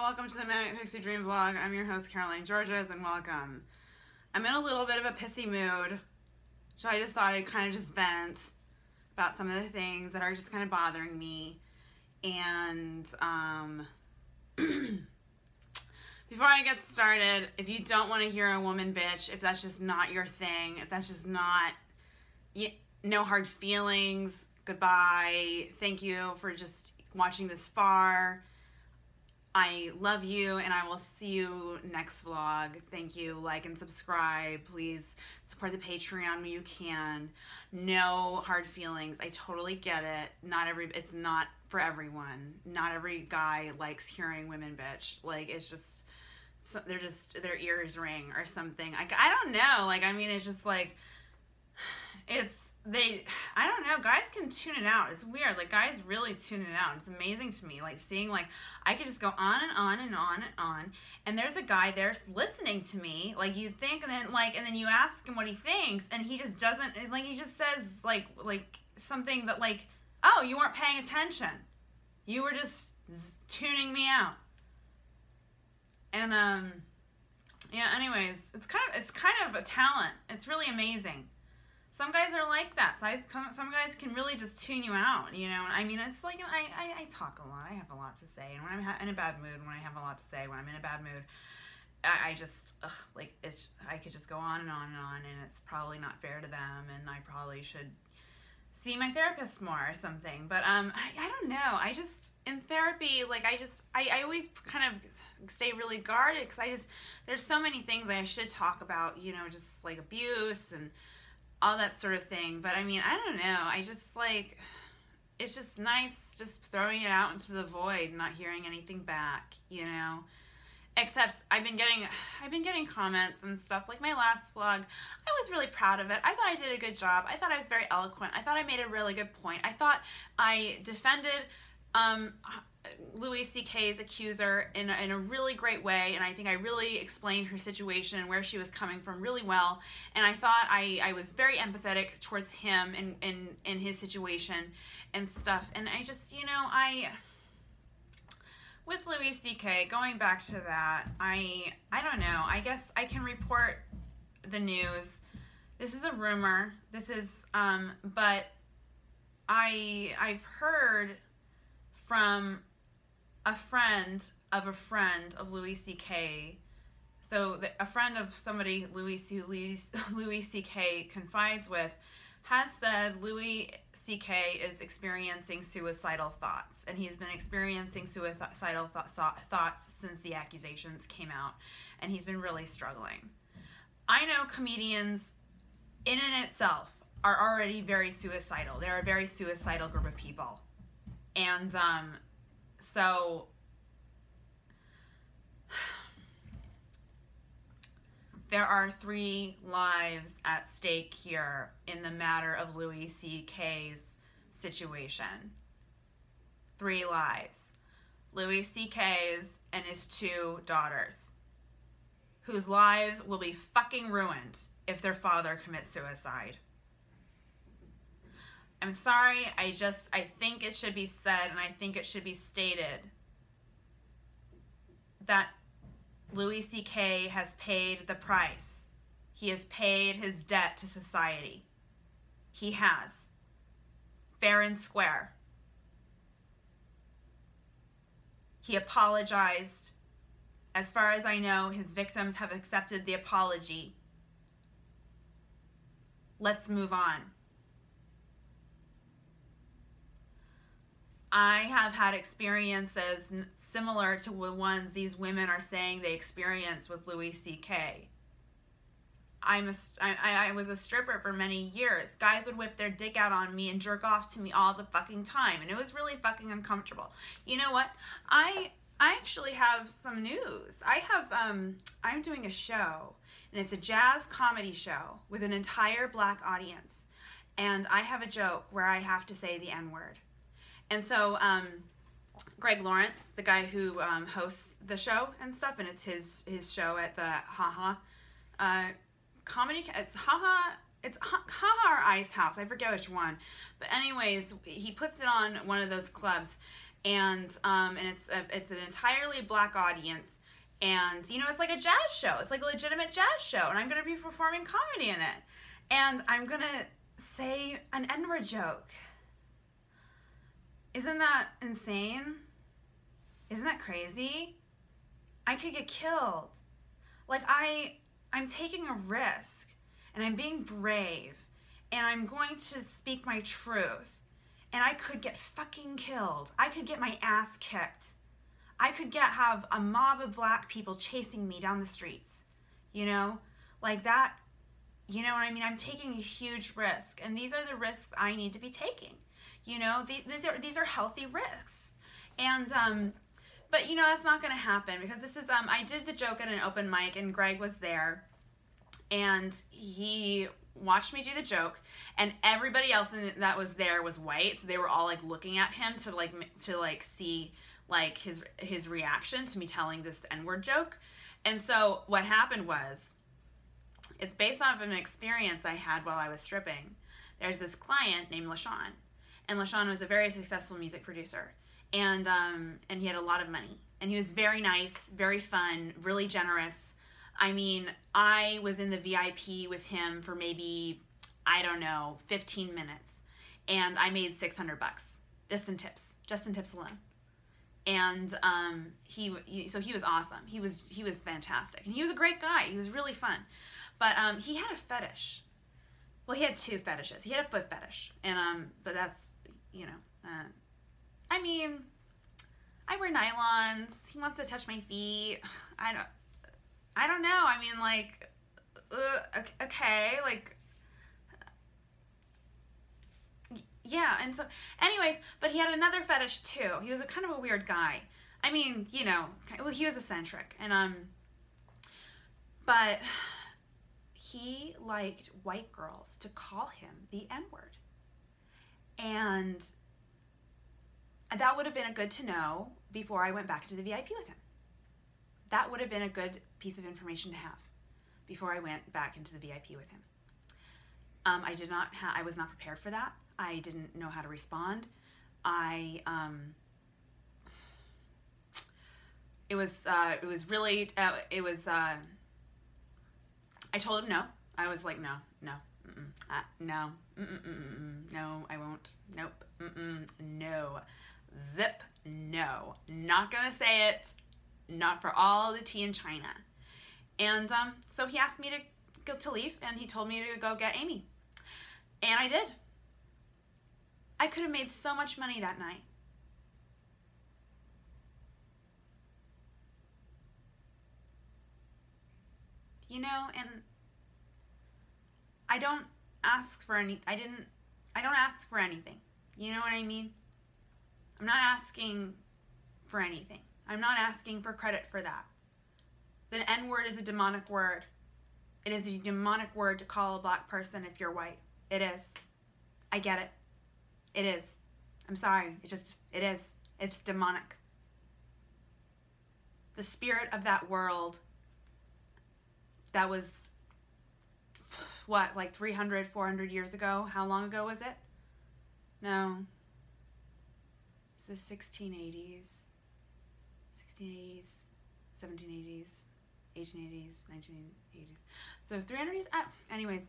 welcome to the Manic Pixie Dream Vlog. I'm your host, Caroline Georges, and welcome. I'm in a little bit of a pissy mood, so I just thought I'd kind of just vent about some of the things that are just kind of bothering me. And before I get started, if you don't want to hear a woman bitch, if that's just not your thing, if that's just not, no hard feelings, goodbye. Thank you for just watching this far. I love you, and I will see you next vlog. Thank you. Like and subscribe. Please support the Patreon when you can. No hard feelings. I totally get it. It's not for everyone. Not every guy likes hearing women bitch. Like, it's just, their ears ring or something. I don't know. Like, I mean, it's just like, I don't know, guys can tune it out. It's weird, like, guys really tune it out. It's amazing to me, like, seeing, like, I could just go on and on and on and on, and there's a guy there listening to me, like, you'd think, and then you ask him what he thinks, and he just doesn't, like, he just says, like, something that, like, oh, you weren't paying attention. You were just tuning me out. And, yeah, anyways, it's kind of a talent. It's really amazing. Some guys are like that. Some guys can really just tune you out, you know. I mean, it's like, I talk a lot. I have a lot to say. And when I'm in a bad mood, when I have a lot to say, when I'm in a bad mood, I just, I could just go on and on and on, and it's probably not fair to them, and I probably should see my therapist more or something. But, I don't know. I just, in therapy, like, I always kind of stay really guarded, because there's so many things I should talk about, you know, just, like, abuse and all that sort of thing. But I mean, I don't know, I just, like, it's just nice just throwing it out into the void, not hearing anything back, you know. Except I've been getting comments and stuff. Like my last vlog, I was really proud of it. I thought I did a good job. I thought I was very eloquent. I thought I made a really good point. I thought I defended Louis C.K.'s accuser in a really great way, and I think I really explained her situation and where she was coming from really well, and I thought I was very empathetic towards him in his situation and stuff. And I just, you know, with Louis C.K., going back to that, I don't know, I guess I can report the news. This is a rumor, this is, but I've heard from a friend of Louis C.K. So a friend of somebody Louis C.K. confides with has said Louis C.K. is experiencing suicidal thoughts, and he's been experiencing suicidal thoughts since the accusations came out, and he's been really struggling. I know comedians in and itself are already very suicidal. They're a very suicidal group of people. And so there are 3 lives at stake here in the matter of Louis C.K.'s situation. 3 lives. Louis C.K.'s and his 2 daughters, whose lives will be fucking ruined if their father commits suicide. I'm sorry, I think it should be said, and I think it should be stated, that Louis C.K. has paid the price. He has paid his debt to society. He has. Fair and square. He apologized. As far as I know, his victims have accepted the apology. Let's move on. I have had experiences similar to the ones these women are saying they experienced with Louis C.K. I was a stripper for many years. Guys would whip their dick out on me and jerk off to me all the fucking time, and it was really fucking uncomfortable. You know what? I actually have some news. I'm doing a show, and it's a jazz comedy show with an entire black audience, and I have a joke where I have to say the N-word. And so, Greg Lawrence, the guy who hosts the show and stuff, and it's his show at the Haha comedy. It's Haha or Ice House. I forget which one. But anyways, he puts it on one of those clubs, and it's an entirely black audience, and you know, it's like a jazz show. It's like a legitimate jazz show, and I'm gonna be performing comedy in it, and I'm gonna say an N-word joke. Isn't that insane? Isn't that crazy? I could get killed. Like, I'm taking a risk, and I'm being brave, and I'm going to speak my truth, and I could get fucking killed. I could get my ass kicked. I could have a mob of black people chasing me down the streets, you know? Like that, you know what I mean? I'm taking a huge risk, and these are the risks I need to be taking. You know, these are healthy risks. And, but, you know, that's not going to happen because this is, I did the joke at an open mic, and Greg was there, and he watched me do the joke, and everybody else that was there was white, so they were all, like, looking at him to see, like, his reaction to me telling this N-word joke. And so what happened was, it's based off of an experience I had while I was stripping. There's this client named LaShawn, and LaShawn was a very successful music producer. And he had a lot of money, and he was very nice, very fun, really generous. I mean, I was in the VIP with him for maybe, I don't know, 15 minutes, and I made $600 just in tips alone. And so he was awesome. He was fantastic, and he was a great guy. He was really fun, but he had a fetish. Well, he had two fetishes. He had a foot fetish, and but that's, you know. I mean, I wear nylons. He wants to touch my feet. I don't know. I mean, like, okay, like, yeah. And so, anyways, but he had another fetish too. He was kind of a weird guy. I mean, you know, well, he was eccentric, and but he liked white girls to call him the N-word, and that would have been a good to know before I went back into the VIP with him. That would have been a good piece of information to have before I went back into the VIP with him. I was not prepared for that. I didn't know how to respond. I told him no. I was like, no, I won't. Nope, no. Zip, no. Not gonna say it. Not for all the tea in China. And so he asked me to leave, and he told me to go get Amy. And I did. I could have made so much money that night. You know, and I don't ask for I don't ask for anything. You know what I mean? I'm not asking for anything. I'm not asking for credit for that. The N-word is a demonic word. It is a demonic word to call a black person if you're white. It is. I get it. It is. I'm sorry. It is. It's demonic. The spirit of that world that was, what, like 300, 400 years ago? How long ago was it? No. It's the 1680s, 1780s, 1880s, 1980s. So 300 years? Anyways.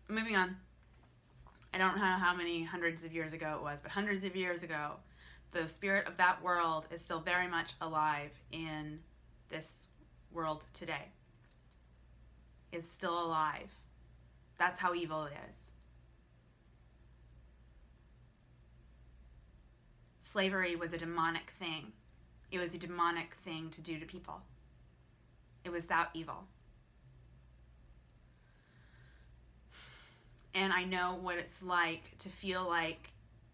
Moving on. I don't know how many hundreds of years ago it was, but hundreds of years ago, the spirit of that world is still very much alive in this world today. It's still alive. That's how evil it is. Slavery was a demonic thing. It was a demonic thing to do to people. It was that evil. And I know what it's like to feel like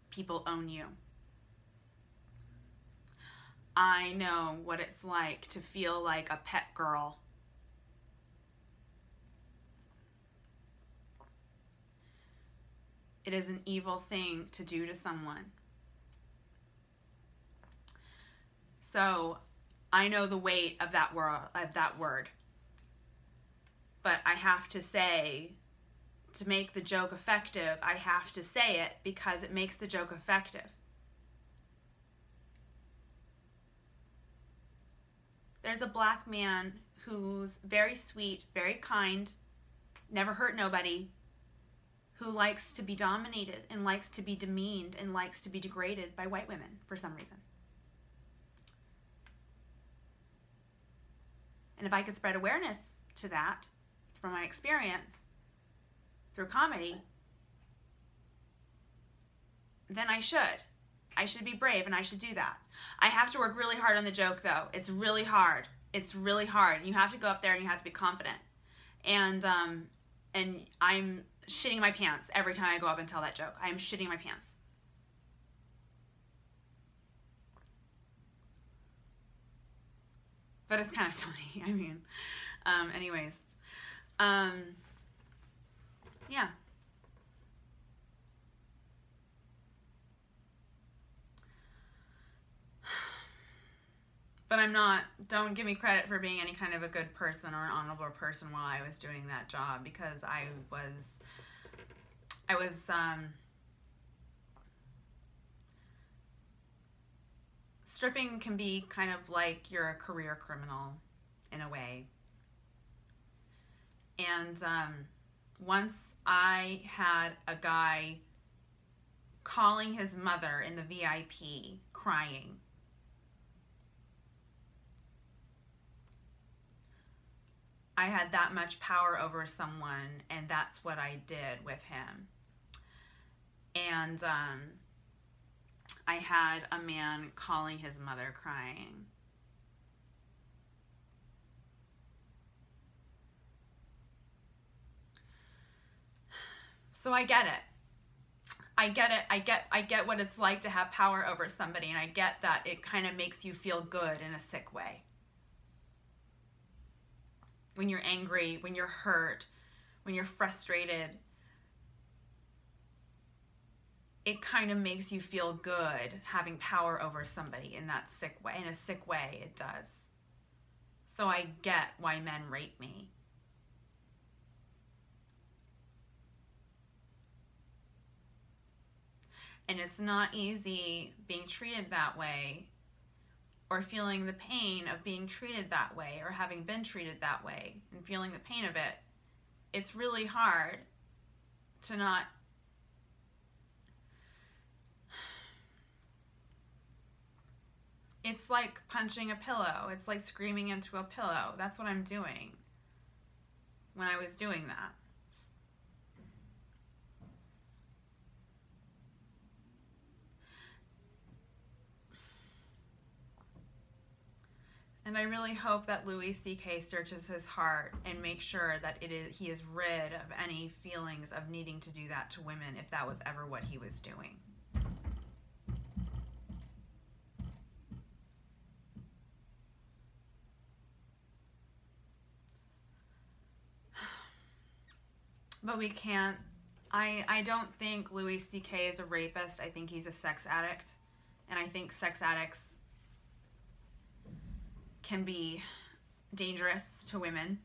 people own you. I know what it's like to feel like a pet girl. It is an evil thing to do to someone. So I know the weight of that word. But I have to say to make the joke effective, I have to say it because it makes the joke effective. There's a black man who's very sweet, very kind, never hurt nobody, who likes to be dominated and likes to be demeaned and likes to be degraded by white women for some reason. And if I could spread awareness to that from my experience through comedy, then I should. I should be brave and I should do that. I have to work really hard on the joke though. It's really hard. It's really hard. You have to go up there and you have to be confident. And I'm shitting my pants every time I go up and tell that joke. I am shitting my pants. But it's kind of funny. I mean, anyways. Yeah. But I'm not, don't give me credit for being any kind of a good person or an honorable person while I was doing that job, because stripping can be kind of like you're a career criminal in a way. And once I had a guy calling his mother in the VIP crying. I had that much power over someone, and that's what I did with him. And I had a man calling his mother crying. So I get it. I get it. I get what it's like to have power over somebody, and I get that it kind of makes you feel good in a sick way. When you're angry, when you're hurt, when you're frustrated, it kind of makes you feel good having power over somebody in that sick way. In a sick way, it does. So I get why men rape me. And it's not easy being treated that way, or feeling the pain of being treated that way, or having been treated that way and feeling the pain of it. It's really hard to not it's like punching a pillow. It's like screaming into a pillow. That's what I'm doing when I was doing that. And I really hope that Louis C.K. searches his heart and makes sure that he is rid of any feelings of needing to do that to women, if that was ever what he was doing. But we can't. I don't think Louis C.K. is a rapist. I think he's a sex addict. And I think sex addicts can be dangerous to women,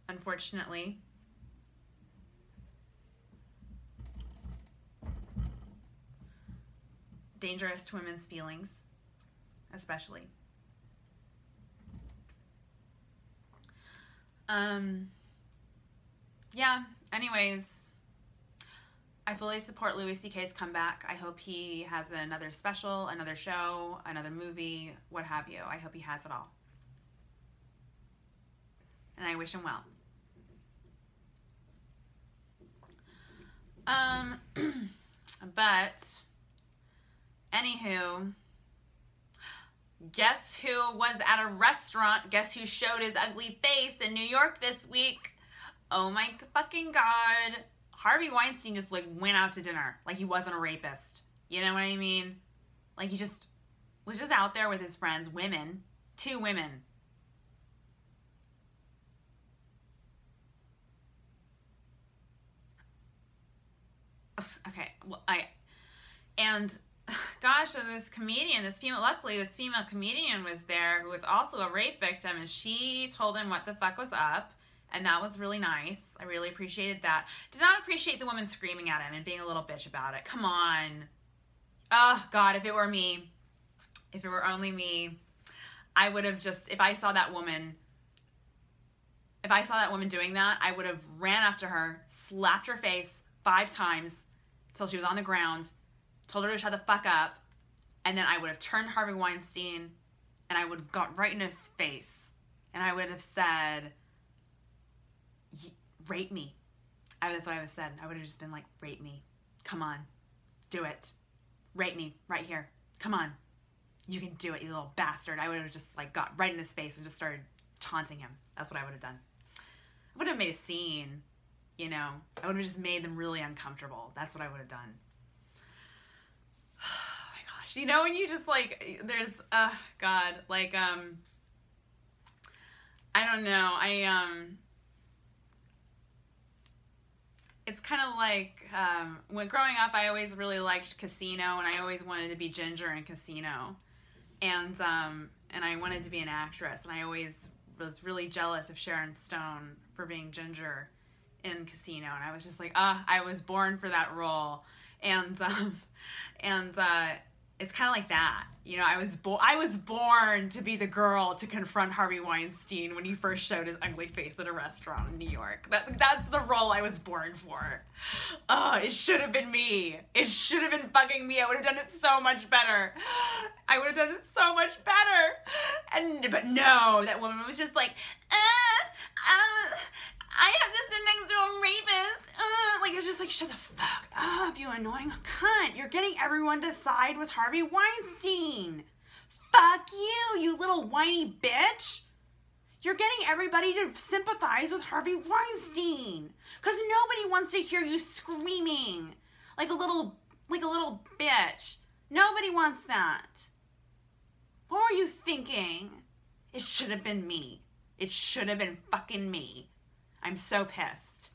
unfortunately. Dangerous to women's feelings, especially. Yeah, anyways, I fully support Louis C.K.'s comeback. I hope he has another special, another show, another movie, what have you. I hope he has it all. And I wish him well. But, anywho, guess who was at a restaurant? Guess who showed his ugly face in New York this week? Oh my fucking God. Harvey Weinstein just like went out to dinner like he wasn't a rapist. You know what I mean? Like he just was just out there with his friends, women, 2 women. Okay, well, gosh, so this comedian, luckily this female comedian was there who was also a rape victim, and she told him what the fuck was up. And that was really nice. I really appreciated that. Did not appreciate the woman screaming at him and being a little bitch about it. Come on. Oh, God, if it were me, if it were only me, I would have just, if I saw that woman doing that, I would have ran after her, slapped her face 5 times till she was on the ground, told her to shut the fuck up, and then I would have turned Harvey Weinstein and I would have got right in his face and I would have said, rape me. That's what I would have said. I would have just been like, rape me. Come on. Do it. Rape me right here. Come on. You can do it, you little bastard. I would have just like got right in his face and just started taunting him. That's what I would have done. I would have made a scene, you know. I would have just made them really uncomfortable. That's what I would have done. Oh my gosh. You know when you just like, there's, God, like, I don't know. It's kind of like, when growing up, I always really liked Casino, and I always wanted to be Ginger in Casino. And I wanted to be an actress, and I always was really jealous of Sharon Stone for being Ginger in Casino, and I was just like, I was born for that role. And it's kind of like that, you know. I was born to be the girl to confront Harvey Weinstein when he first showed his ugly face at a restaurant in New York. That's the role I was born for. It should have been me. It should have been fucking me. I would have done it so much better. I would have done it so much better. But no, that woman was just like, I have to sit next to a rapist. Like, it's just like, shut the fuck up, you annoying cunt. You're getting everyone to side with Harvey Weinstein. Fuck you, you little whiny bitch. You're getting everybody to sympathize with Harvey Weinstein. Because nobody wants to hear you screaming like a little bitch. Nobody wants that. What were you thinking? It should have been me. It should have been fucking me. I'm so pissed.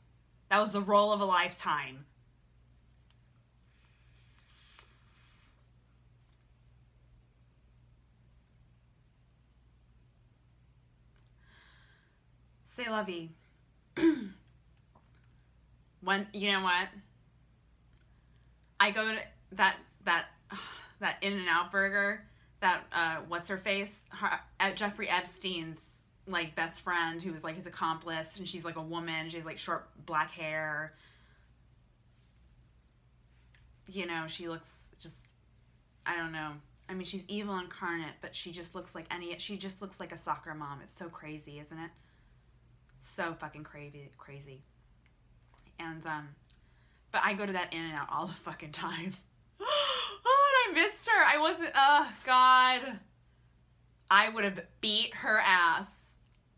That was the role of a lifetime. C'est la vie. You know what? I go to that In-N-Out burger, that what's her face? Jeffrey Epstein's like best friend, who was like his accomplice, and she's like a woman. She has like short black hair. You know, she looks just, I don't know. I mean, she's evil incarnate, but she just looks like a soccer mom. It's so crazy, isn't it? So fucking crazy. And but I go to that In-N-Out all the fucking time. Oh, and I missed her. I wasn't, oh God. I would have beat her ass.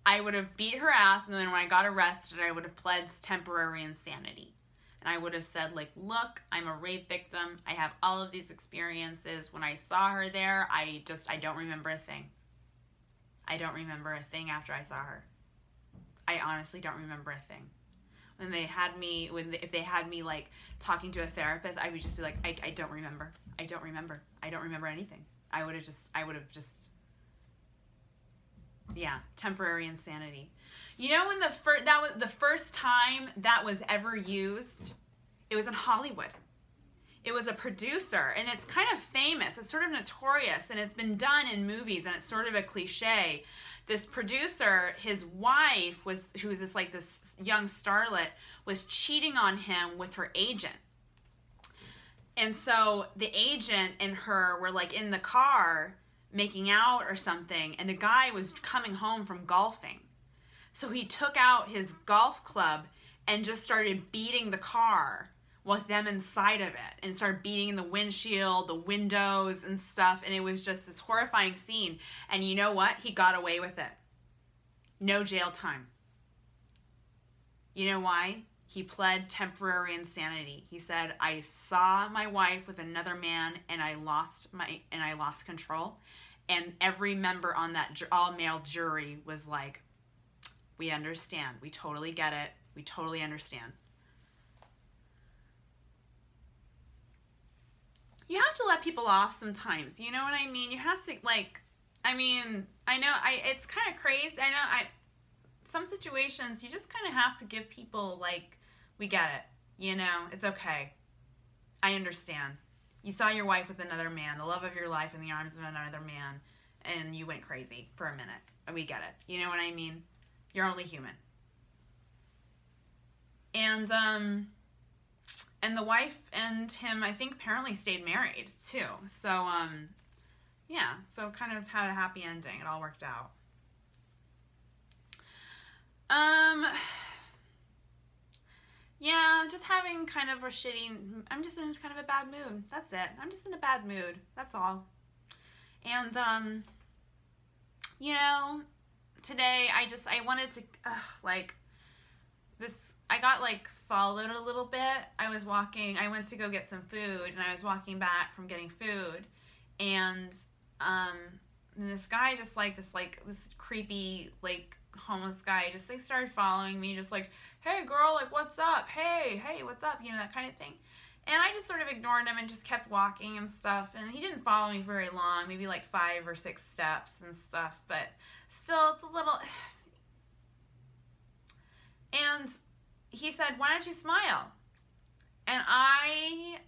And then when I got arrested, I would have pled temporary insanity. And I would have said, like, look, I'm a rape victim. I have all of these experiences. When I saw her there, I don't remember a thing. I don't remember a thing after I saw her. I honestly don't remember a thing. If they had me like talking to a therapist, I would just be like, I don't remember. I don't remember anything. I would have just, yeah, temporary insanity. You know when that was the first time that was ever used? It was in Hollywood. It was a producer, and it's kind of famous. It's sort of notorious, and it's been done in movies, and it's sort of a cliche. This producer, his wife who was this young starlet, was cheating on him with her agent. And so the agent and her were like in the car making out or something, and the guy was coming home from golfing. So he took out his golf club and just started beating the car with them inside of it, and started beating in the windshield, the windows and stuff, and it was just this horrifying scene. And you know what? He got away with it. No jail time. You know why? He pled temporary insanity. He said, I saw my wife with another man and I lost control. And every member on that all-male jury was like, we understand. We totally get it. We totally understand. You have to let people off sometimes. You know what I mean? You have to, like, I mean, I know, it's kind of crazy. I know, some situations you just kind of have to give people, like, we get it, you know, it's okay. I understand. You saw your wife with another man, the love of your life, in the arms of another man, and you went crazy for a minute. And we get it. You know what I mean? You're only human. And the wife and him, I think, apparently stayed married, too. So, yeah. So kind of had a happy ending. It all worked out. Yeah, just having kind of a shitty, I'm just in kind of a bad mood. That's it. I'm just in a bad mood. That's all. And, you know, today I wanted to, like, this, I got, like, followed a little bit. I went to go get some food, and I was walking back from getting food, and this guy just, like, this creepy, like, homeless guy just, like, started following me, just like, hey girl, like, what's up? Hey, what's up? You know, that kind of thing. And I just sort of ignored him and just kept walking and stuff. And he didn't follow me very long, maybe like 5 or 6 steps and stuff. But still, it's a little... And he said, why don't you smile? And I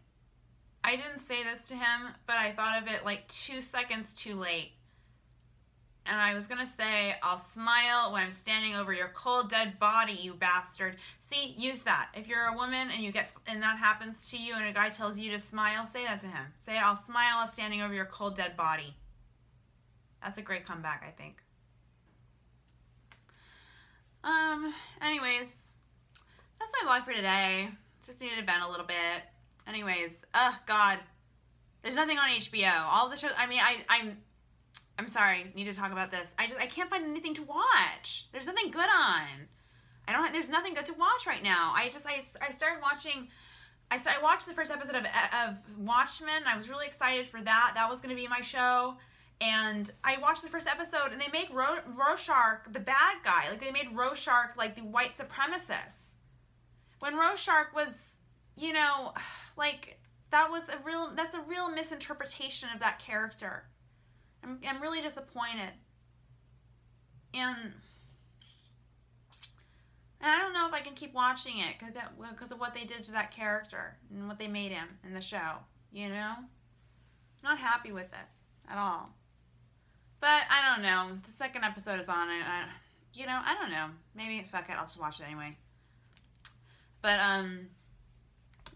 didn't say this to him, but I thought of it like 2 seconds too late. And I was going to say, I'll smile when I'm standing over your cold, dead body, you bastard. See, use that. If you're a woman and that happens to you and a guy tells you to smile, say that to him. Say, I'll smile while standing over your cold, dead body. That's a great comeback, I think. Anyways, that's my vlog for today. Just needed to vent a little bit. Anyways, God. There's nothing on HBO. All the shows, I mean, I'm sorry, need to talk about this. I can't find anything to watch. There's nothing good on. There's nothing good to watch right now. I started watching, I watched the first episode of Watchmen. I was really excited for that. That was going to be my show. And I watched the first episode, and they make Rorschach the bad guy. Like, they made Rorschach like the white supremacist. When Rorschach was, you know, like, that's a real misinterpretation of that character. I'm really disappointed. And I don't know if I can keep watching it because of what they did to that character and what they made him in the show, you know? I'm not happy with it at all. But I don't know. The second episode is on it. I don't know. Maybe, fuck it, I'll just watch it anyway. But,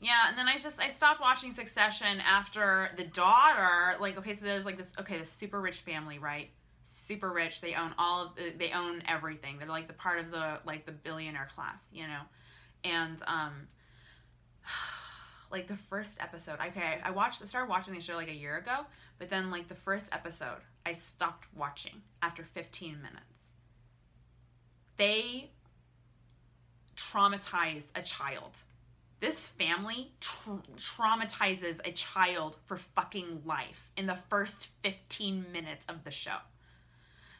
yeah, and then I stopped watching Succession after the daughter, like, okay, so there's like this super rich family, right? Super rich. They own everything. They're like the part of the billionaire class, you know? And, like the first episode, okay, I started watching the show like a year ago, but then like the first episode, I stopped watching after 15 minutes. They traumatize a child. This family traumatizes a child for fucking life in the first 15 minutes of the show.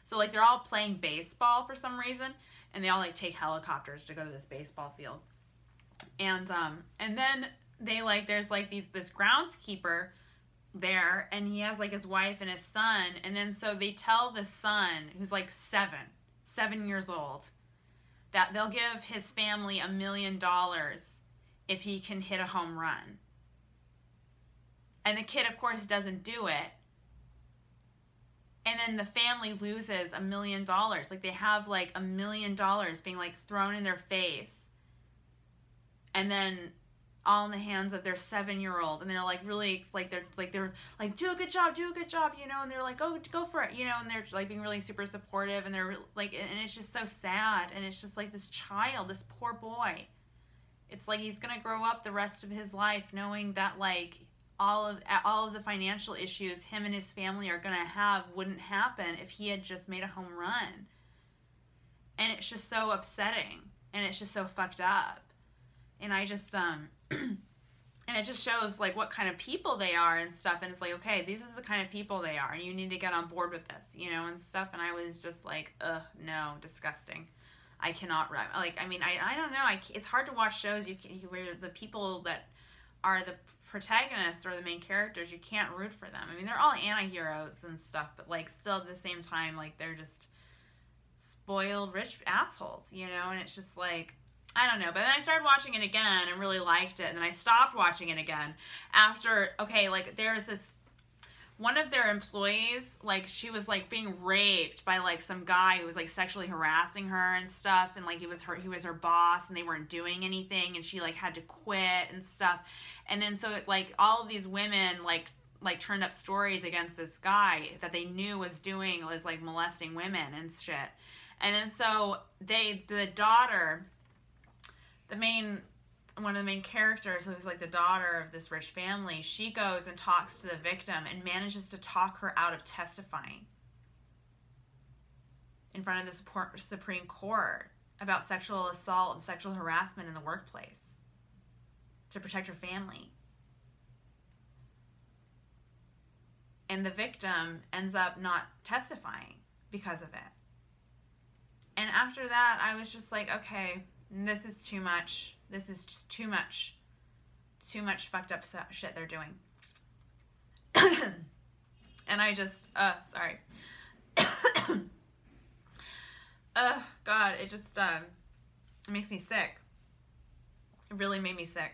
So, like, they're all playing baseball for some reason, and they all, like, take helicopters to go to this baseball field. And then they, like, there's, like, this groundskeeper there, and he has, like, his wife and his son, and then so they tell the son, who's, like, 7 years old, that they'll give his family $1 million if he can hit a home run. And the kid, of course, doesn't do it. And then the family loses $1 million. Like, they have, like, $1 million being, like, thrown in their face. And then all in the hands of their 7-year-old. And they're, like, really, like, they're like, do a good job, you know. And they're like, oh, go for it, you know. And they're, like, being really super supportive. And they're, like, and it's just so sad. And it's just, like, this child, this poor boy. It's like he's going to grow up the rest of his life knowing that, like, all of the financial issues him and his family are going to have wouldn't happen if he had just made a home run. And it's just so upsetting. And it's just so fucked up. And I just, and it just shows, like, what kind of people they are and stuff. And it's like, okay, these is the kind of people they are. And you need to get on board with this, you know, and stuff. And I was just like, ugh, no, disgusting. I cannot, like, I mean, I don't know. It's hard to watch shows where the people that are the protagonists or the main characters, you can't root for them. I mean, they're all anti-heroes and stuff, but, like, still at the same time, like, they're just spoiled rich assholes, you know, and it's just like, I don't know. But then I started watching it again and really liked it, and then I stopped watching it again after, okay, like, there's this, one of their employees, like, she was, like, being raped by, like, some guy who was, like, sexually harassing her and stuff, and, like, he was her boss, and they weren't doing anything, and she, like, had to quit and stuff, and then so, like, all of these women, like turned up stories against this guy that they knew was like, molesting women and shit, and then so the daughter, one of the main characters, who's like the daughter of this rich family, she goes and talks to the victim and manages to talk her out of testifying in front of the Supreme Court about sexual assault and sexual harassment in the workplace to protect her family. And the victim ends up not testifying because of it. And after that, I was just like, okay, this is too much. This is just too much. Too much fucked up shit they're doing. And I just, sorry. God, it just, it makes me sick. It really made me sick.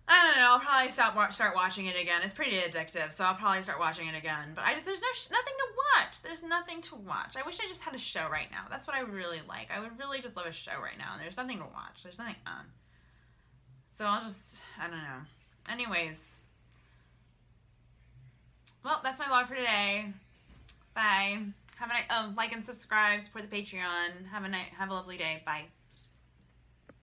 I don't know, I'll probably start watching it again. It's pretty addictive, so I'll probably start watching it again. But there's nothing to watch. There's nothing to watch. I wish I just had a show right now. That's what I would really like. I would really just love a show right now, and there's nothing to watch. There's nothing on. So I don't know. Anyways. Well, that's my vlog for today. Bye. Have a night. Like and subscribe, support the Patreon. Have a lovely day. Bye.